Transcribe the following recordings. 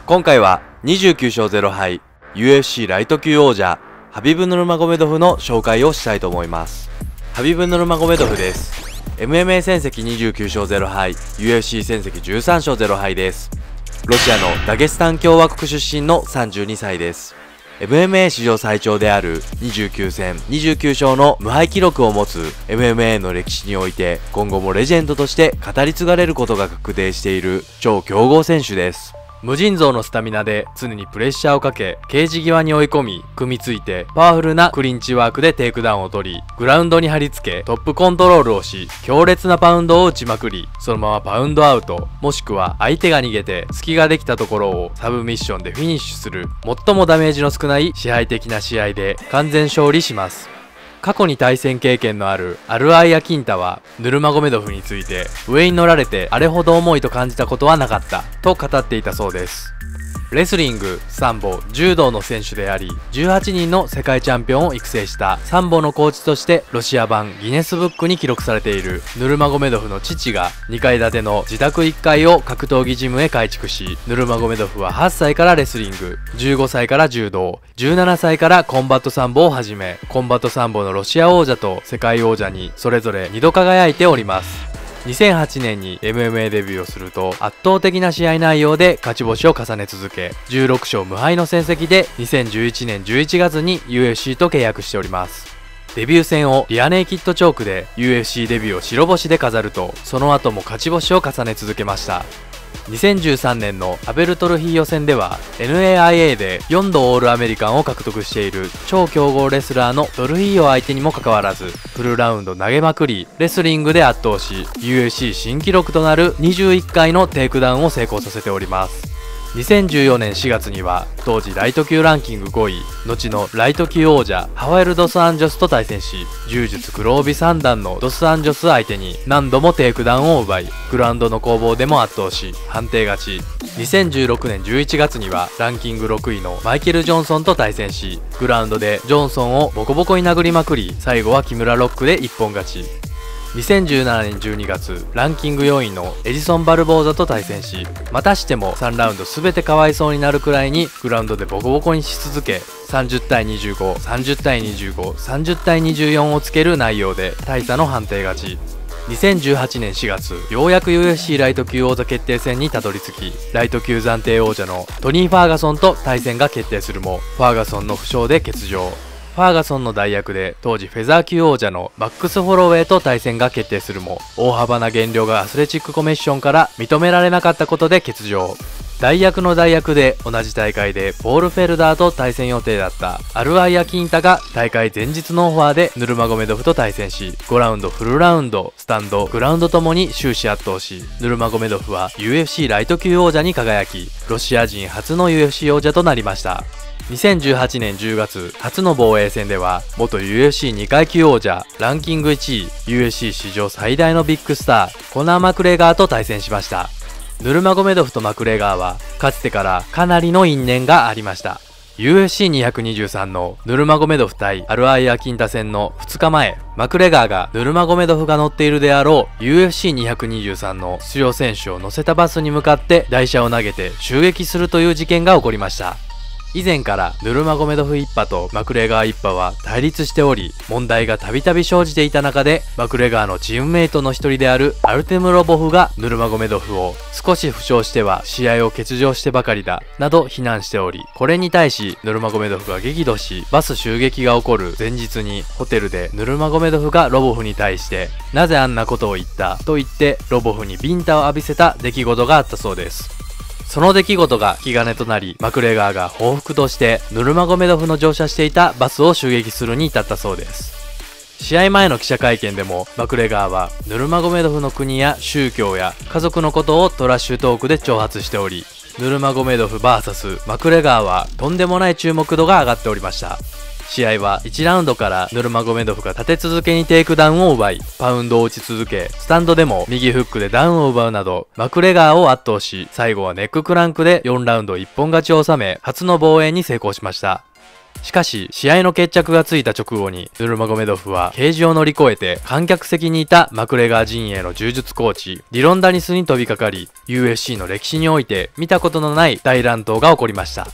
今回は29勝0敗 UFC ライト級王者ハビブ・ヌルマゴメドフの紹介をしたいと思います。ハビブ・ヌルマゴメドフです。 MMA 戦績29勝0敗 UFC 戦績13勝0敗です。ロシアのダゲスタン共和国出身の32歳です。 MMA 史上最長である29戦29勝の無敗記録を持つ MMA の歴史において、今後もレジェンドとして語り継がれることが確定している超強豪選手です。無尽蔵のスタミナで常にプレッシャーをかけ、ケージ際に追い込み、組みついてパワフルなクリンチワークでテイクダウンを取り、グラウンドに貼り付けトップコントロールをし、強烈なパウンドを打ちまくり、そのままパウンドアウト、もしくは相手が逃げて隙ができたところをサブミッションでフィニッシュする最もダメージの少ない支配的な試合で完全勝利します。過去に対戦経験のあるアルアイア・キンタはヌルマゴメドフについて、上に乗られてあれほど重いと感じたことはなかったと語っていたそうです。レスリング、サンボ、柔道の選手であり、18人の世界チャンピオンを育成したサンボのコーチとしてロシア版ギネスブックに記録されているヌルマゴメドフの父が2階建ての自宅1階を格闘技ジムへ改築し、ヌルマゴメドフは8歳からレスリング、15歳から柔道、17歳からコンバットサンボをはじめ、コンバットサンボのロシア王者と世界王者にそれぞれ2度輝いております。2008年に MMA デビューをすると、圧倒的な試合内容で勝ち星を重ね続け、16勝無敗の戦績で2011年11月に UFC と契約しております。デビュー戦をリアネイキッドチョークで UFC デビューを白星で飾ると、その後も勝ち星を重ね続けました。2013年のアベルトルヒー予選では NAIA で4度オールアメリカンを獲得している超強豪レスラーのトルヒーヨ相手にもかかわらず、フルラウンド投げまくり、レスリングで圧倒し、 UFC 新記録となる21回のテイクダウンを成功させております。2014年4月には当時ライト級ランキング5位、後のライト級王者ハワエル・ドス・アンジョスと対戦し、柔術黒帯3段のドス・アンジョス相手に何度もテイクダウンを奪い、グラウンドの攻防でも圧倒し判定勝ち。2016年11月にはランキング6位のマイケル・ジョンソンと対戦し、グラウンドでジョンソンをボコボコに殴りまくり、最後は木村ロックで一本勝ち。2017年12月、ランキング4位のエジソン・バルボーザと対戦し、またしても3ラウンド全てかわいそうになるくらいにグラウンドでボコボコにし続け、30対25、30対25、30対24をつける内容で大差の判定勝ち。2018年4月、ようやく UFC ライト級王座決定戦にたどり着き、ライト級暫定王者のトニー・ファーガソンと対戦が決定するも、ファーガソンの負傷で欠場。ファーガソンの代役で当時フェザー級王者のマックス・フォロウェイと対戦が決定するも、大幅な減量がアスレチックコミッションから認められなかったことで欠場。代役の代役で同じ大会でポール・フェルダーと対戦予定だったアルアイア・キンタが大会前日のオファーでヌルマゴメドフと対戦し、5ラウンドフルラウンド、スタンド、グラウンドともに終始圧倒し、ヌルマゴメドフは UFC ライト級王者に輝き、ロシア人初の UFC 王者となりました。2018年10月、初の防衛戦では元 UFC2 階級王者、ランキング1位、UFC 史上最大のビッグスターコナー・マクレガーと対戦しました。ヌルマゴメドフとマクレガーはかつてからかなりの因縁がありました。 UFC223 のヌルマゴメドフ対アルアイア・キンタ戦の2日前、マクレガーがヌルマゴメドフが乗っているであろう UFC223 の出場選手を乗せたバスに向かって台車を投げて襲撃するという事件が起こりました。以前からヌルマゴメドフ一派とマクレガー一派は対立しており、問題がたびたび生じていた中で、マクレガーのチームメイトの一人であるアルテム・ロボフがヌルマゴメドフを少し負傷しては試合を欠場してばかりだなど非難しており、これに対しヌルマゴメドフが激怒し、バス襲撃が起こる前日にホテルでヌルマゴメドフがロボフに対してなぜあんなことを言ったと言ってロボフにビンタを浴びせた出来事があったそうです。その出来事が引き金となり、マクレガーが報復としてヌルマゴメドフの乗車していたバスを襲撃するに至ったそうです。試合前の記者会見でもマクレガーはヌルマゴメドフの国や宗教や家族のことをトラッシュトークで挑発しており、ヌルマゴメドフ VS マクレガーはとんでもない注目度が上がっておりました。試合は1ラウンドからヌルマゴメドフが立て続けにテイクダウンを奪い、パウンドを打ち続け、スタンドでも右フックでダウンを奪うなど、マクレガーを圧倒し、最後はネッククランクで4ラウンド一本勝ちを収め、初の防衛に成功しました。しかし、試合の決着がついた直後に、ヌルマゴメドフはケージを乗り越えて、観客席にいたマクレガー陣営の柔術コーチ、ディロンダニスに飛びかかり、UFC の歴史において見たことのない大乱闘が起こりました。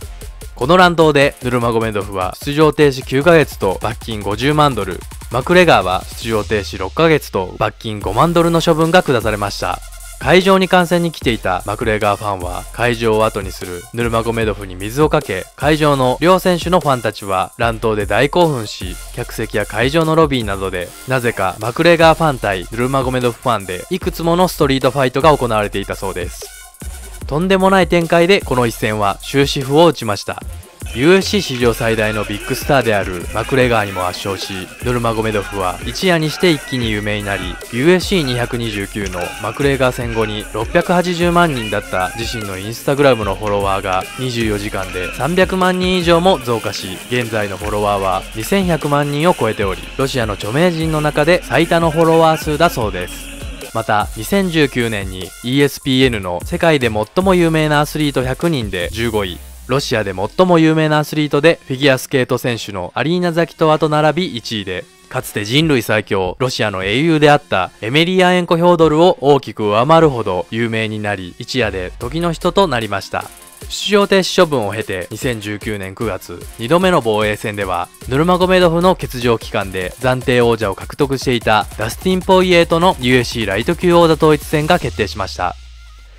この乱闘で、ヌルマゴメドフは出場停止9ヶ月と罰金50万ドル、マクレガーは出場停止6ヶ月と罰金5万ドルの処分が下されました。会場に観戦に来ていたマクレガーファンは会場を後にするヌルマゴメドフに水をかけ、会場の両選手のファンたちは乱闘で大興奮し、客席や会場のロビーなどでなぜかマクレガーファン対ヌルマゴメドフファンでいくつものストリートファイトが行われていたそうです。とんでもない展開でこの一戦は終止符を打ちました。UFC 史上最大のビッグスターであるマクレガーにも圧勝し、ヌルマゴメドフは一夜にして一気に有名になり、UFC229 のマクレガー戦後に680万人だった自身のインスタグラムのフォロワーが24時間で300万人以上も増加し、現在のフォロワーは2100万人を超えており、ロシアの著名人の中で最多のフォロワー数だそうです。また、2019年に ESPN の世界で最も有名なアスリート100人で15位、ロシアで最も有名なアスリートでフィギュアスケート選手のアリーナ・ザキトワと並び1位で、かつて人類最強ロシアの英雄であったエメリアエンコ・ヒョードルを大きく上回るほど有名になり、一夜で時の人となりました。出場停止処分を経て2019年9月2度目の防衛戦では、ヌルマゴメドフの欠場期間で暫定王者を獲得していたダスティン・ポイエーとの UFC ライト級王座統一戦が決定しました。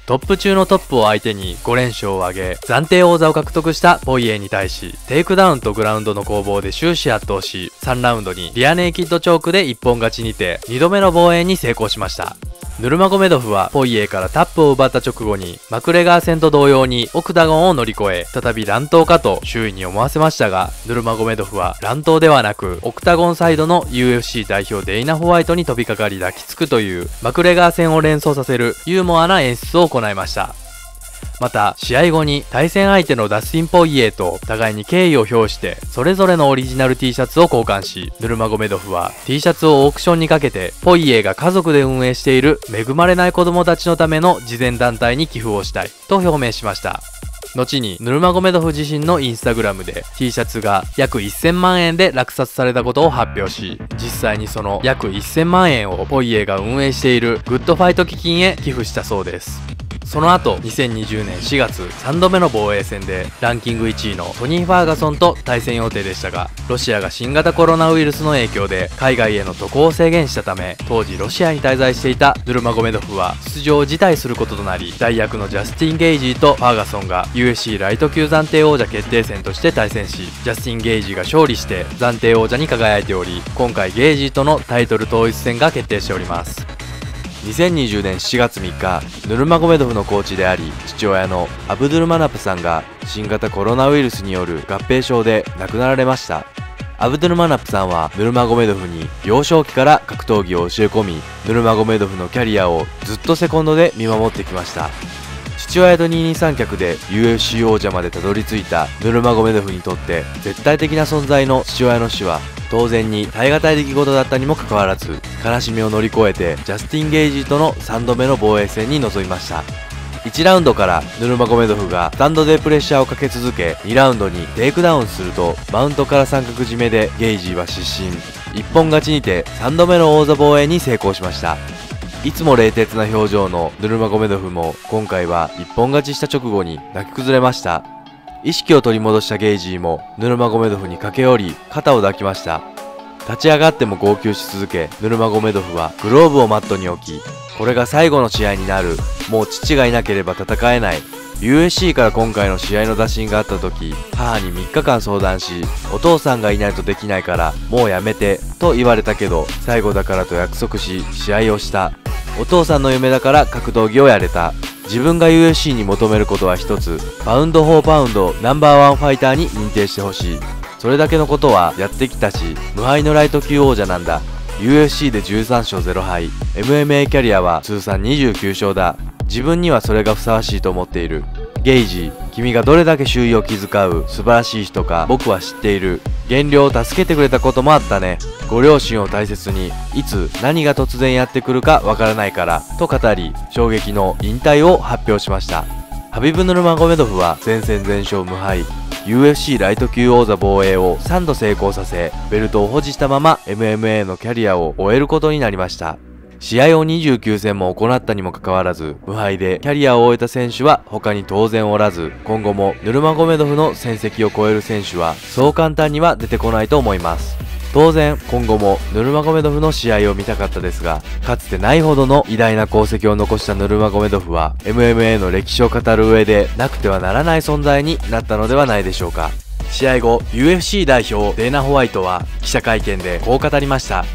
トップ中のトップを相手に5連勝を挙げ、暫定王座を獲得したポイエに対し、テイクダウンとグラウンドの攻防で終始圧倒し、3ラウンドにリアネイキッドチョークで一本勝ちにて、2度目の防衛に成功しました。ヌルマゴメドフはポイエからタップを奪った直後に、マクレガー戦と同様にオクタゴンを乗り越え、再び乱闘かと周囲に思わせましたが、ヌルマゴメドフは乱闘ではなく、オクタゴンサイドの UFC 代表デイナ・ホワイトに飛びかかり抱きつくという、マクレガー戦を連想させるユーモアな演出を行いました。また、試合後に対戦相手のダスティン・ポイエと互いに敬意を表して、それぞれのオリジナル T シャツを交換し、ヌルマゴメドフは T シャツをオークションにかけて、ポイエが家族で運営している恵まれない子供たちのための慈善団体に寄付をしたいと表明しました。後にヌルマゴメドフ自身のインスタグラムで T シャツが約1000万円で落札されたことを発表し、実際にその約1000万円をポイエが運営しているグッドファイト基金へ寄付したそうです。その後、2020年4月3度目の防衛戦でランキング1位のトニー・ファーガソンと対戦予定でしたが、ロシアが新型コロナウイルスの影響で海外への渡航を制限したため、当時ロシアに滞在していたヌルマゴメドフは出場を辞退することとなり、代役のジャスティン・ゲイジーとファーガソンが UFC ライト級暫定王者決定戦として対戦し、ジャスティン・ゲイジーが勝利して暫定王者に輝いており、今回ゲイジーとのタイトル統一戦が決定しております。2020年7月3日、ヌルマゴメドフのコーチであり、父親のアブドゥルマナプさんが新型コロナウイルスによる合併症で亡くなられました。アブドゥルマナプさんはヌルマゴメドフに幼少期から格闘技を教え込み、ヌルマゴメドフのキャリアをずっとセコンドで見守ってきました。父親と二人三脚で UFC 王者までたどり着いたヌルマゴメドフにとって絶対的な存在の父親の死は当然に耐え難い出来事だったにもかかわらず、悲しみを乗り越えてジャスティン・ゲイジーとの3度目の防衛戦に臨みました。1ラウンドからヌルマゴメドフがスタンドでプレッシャーをかけ続け、2ラウンドにテイクダウンするとマウントから三角締めでゲイジーは失神、一本勝ちにて3度目の王座防衛に成功しました。いつも冷徹な表情のヌルマゴメドフも今回は一本勝ちした直後に泣き崩れました。意識を取り戻したゲイジーもヌルマゴメドフに駆け寄り肩を抱きました。立ち上がっても号泣し続け、ヌルマゴメドフはグローブをマットに置き、これが最後の試合になる、もう父がいなければ戦えない、 USC から今回の試合の打診があった時、母に3日間相談し、お父さんがいないとできないからもうやめてと言われたけど、最後だからと約束し試合をした。お父さんの夢だから格闘技をやれた。自分が UFC に求めることは一つ、パウンド・フォー・パウンドナンバーワンファイターに認定してほしい。それだけのことはやってきたし、無敗のライト級王者なんだ。 UFC で13勝0敗、 MMA キャリアは通算29勝だ。自分にはそれがふさわしいと思っている。ゲイジー、君がどれだけ周囲を気遣う素晴らしい人か僕は知っている。減量を助けてくれたこともあったね。ご両親を大切に、いつ何が突然やってくるかわからないからと語り、衝撃の引退を発表しました。ハビブ・ヌルマゴメドフは全戦全勝無敗、UFC ライト級王座防衛を3度成功させ、ベルトを保持したまま MMA のキャリアを終えることになりました。試合を29戦も行ったにもかかわらず、無敗でキャリアを終えた選手は他に当然おらず、今後もヌルマゴメドフの戦績を超える選手はそう簡単には出てこないと思います。当然今後もヌルマゴメドフの試合を見たかったですが、かつてないほどの偉大な功績を残したヌルマゴメドフは MMA の歴史を語る上でなくてはならない存在になったのではないでしょうか。試合後 UFC 代表デーナ・ホワイトは記者会見でこう語りました。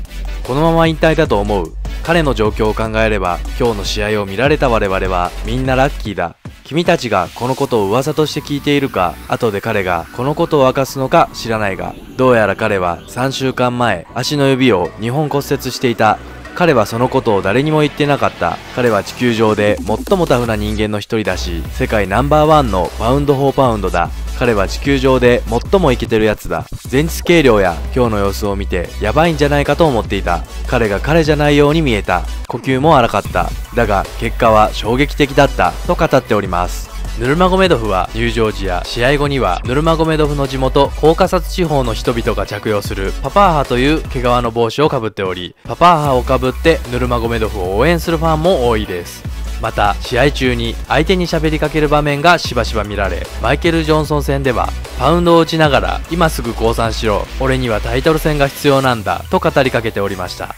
このまま引退だと思う。彼の状況を考えれば今日の試合を見られた我々はみんなラッキーだ。君たちがこのことを噂として聞いているか、後で彼がこのことを明かすのか知らないが、どうやら彼は3週間前足の指を2本骨折していた。彼はそのことを誰にも言ってなかった。彼は地球上で最もタフな人間の一人だし、世界ナンバーワンのパウンド・フォー・パウンドだ。彼は地球上で最もイケてるやつだ。前日計量や今日の様子を見てやばいんじゃないかと思っていた。彼が彼じゃないように見えた。呼吸も荒かった。だが結果は衝撃的だったと語っております。ヌルマゴメドフは入場時や試合後にはヌルマゴメドフの地元コーカサス地方の人々が着用するパパーハという毛皮の帽子をかぶっており、パパーハをかぶってヌルマゴメドフを応援するファンも多いです。また試合中に相手に喋りかける場面がしばしば見られ、マイケル・ジョンソン戦ではパウンドを打ちながら今すぐ降参しろ、俺にはタイトル戦が必要なんだと語りかけておりました。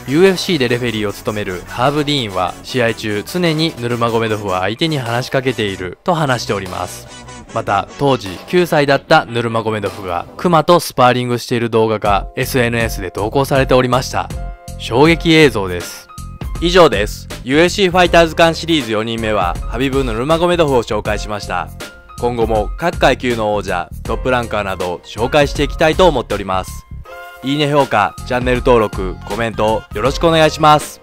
UFC でレフェリーを務めるハーブ・ディーンは試合中常にヌルマゴメドフは相手に話しかけていると話しております。また当時9歳だったヌルマゴメドフがクマとスパーリングしている動画が SNS で投稿されておりました。衝撃映像です。以上です。 UFC ファイターズ間シリーズ4人目はハビブ・ヌルマゴメドフを紹介しました。今後も各階級の王者トップランカーなど紹介していきたいと思っております。いいね評価、チャンネル登録、コメントよろしくお願いします。